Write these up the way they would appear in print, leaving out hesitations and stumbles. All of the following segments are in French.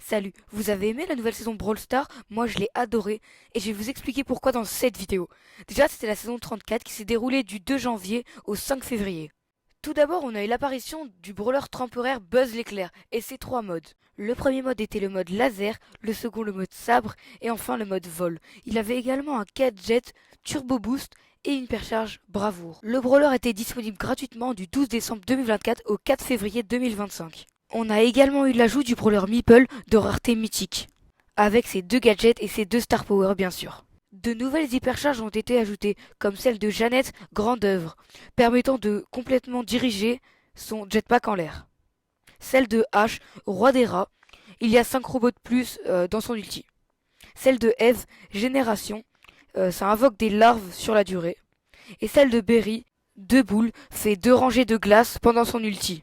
Salut, vous avez aimé la nouvelle saison Brawl Stars? Moi je l'ai adorée et je vais vous expliquer pourquoi dans cette vidéo. Déjà c'était la saison 34 qui s'est déroulée du 2 janvier au 5 février. Tout d'abord on a eu l'apparition du brawler temporaire Buzz l'éclair et ses trois modes. Le premier mode était le mode laser, le second le mode sabre et enfin le mode vol. Il avait également un gadget turbo boost et une percharge bravoure. Le brawler était disponible gratuitement du 12 décembre 2024 au 4 février 2025. On a également eu l'ajout du brawler Meeple de rareté mythique, avec ses deux gadgets et ses deux star power bien sûr. De nouvelles hypercharges ont été ajoutées, comme celle de Jeannette Grande œuvre, permettant de complètement diriger son jetpack en l'air. Celle de H, Roi des rats, il y a 5 robots de plus dans son ulti. Celle de Eve, Génération, ça invoque des larves sur la durée. Et celle de Berry, 2 boules, fait 2 rangées de glace pendant son ulti.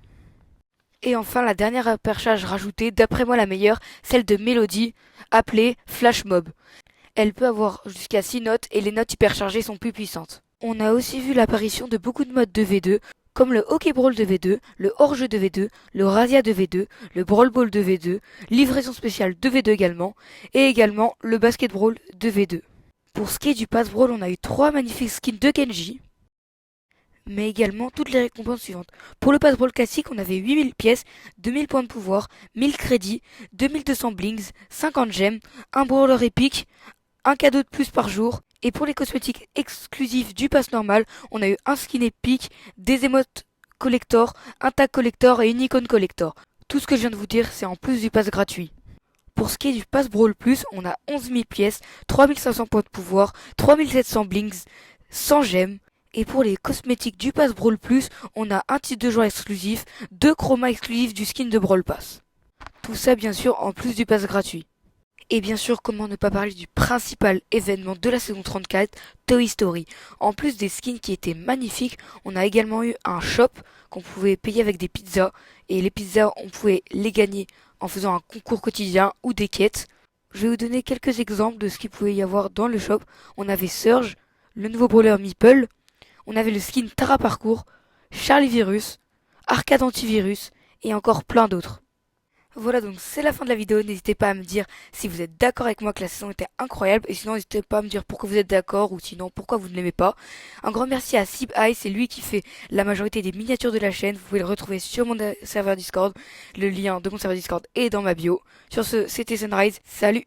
Et enfin, la dernière perchage rajoutée, d'après moi la meilleure, celle de Mélodie, appelée Flash Mob. Elle peut avoir jusqu'à 6 notes et les notes hyperchargées sont plus puissantes. On a aussi vu l'apparition de beaucoup de modes de V2, comme le Hockey Brawl de V2, le Hors-jeu de V2, le Razia de V2, le Brawl Ball de V2, livraison spéciale de V2 également, et également le Basket Brawl de V2. Pour ce qui est du Pass Brawl, on a eu 3 magnifiques skins de Genji, mais également toutes les récompenses suivantes. Pour le Pass Brawl classique, on avait 8000 pièces, 2000 points de pouvoir, 1000 crédits, 2200 blings, 50 gemmes, un brawler épique, un cadeau de plus par jour. Et pour les cosmétiques exclusifs du pass normal, on a eu un skin épique, des émotes collector, un tag collector et une icône collector. Tout ce que je viens de vous dire, c'est en plus du pass gratuit. Pour ce qui est du pass Brawl Plus, on a 11 000 pièces, 3500 points de pouvoir, 3700 blings, 100 gemmes. Et pour les cosmétiques du Pass Brawl Plus, on a un titre de joueur exclusif, 2 chromas exclusifs du skin de Brawl Pass. Tout ça bien sûr en plus du pass gratuit. Et bien sûr, comment ne pas parler du principal événement de la saison 34, Toy Story. En plus des skins qui étaient magnifiques, on a également eu un shop qu'on pouvait payer avec des pizzas. Et les pizzas, on pouvait les gagner en faisant un concours quotidien ou des quêtes. Je vais vous donner quelques exemples de ce qu'il pouvait y avoir dans le shop. On avait Surge, le nouveau brawler Meeple. On avait le skin Tara Parcours, Charlie Virus, Arcade Antivirus et encore plein d'autres. Voilà, donc c'est la fin de la vidéo. N'hésitez pas à me dire si vous êtes d'accord avec moi que la saison était incroyable. Et sinon, n'hésitez pas à me dire pourquoi vous êtes d'accord ou sinon pourquoi vous ne l'aimez pas. Un grand merci à Sib Eye, c'est lui qui fait la majorité des miniatures de la chaîne. Vous pouvez le retrouver sur mon serveur Discord. Le lien de mon serveur Discord est dans ma bio. Sur ce, c'était Sunrise. Salut!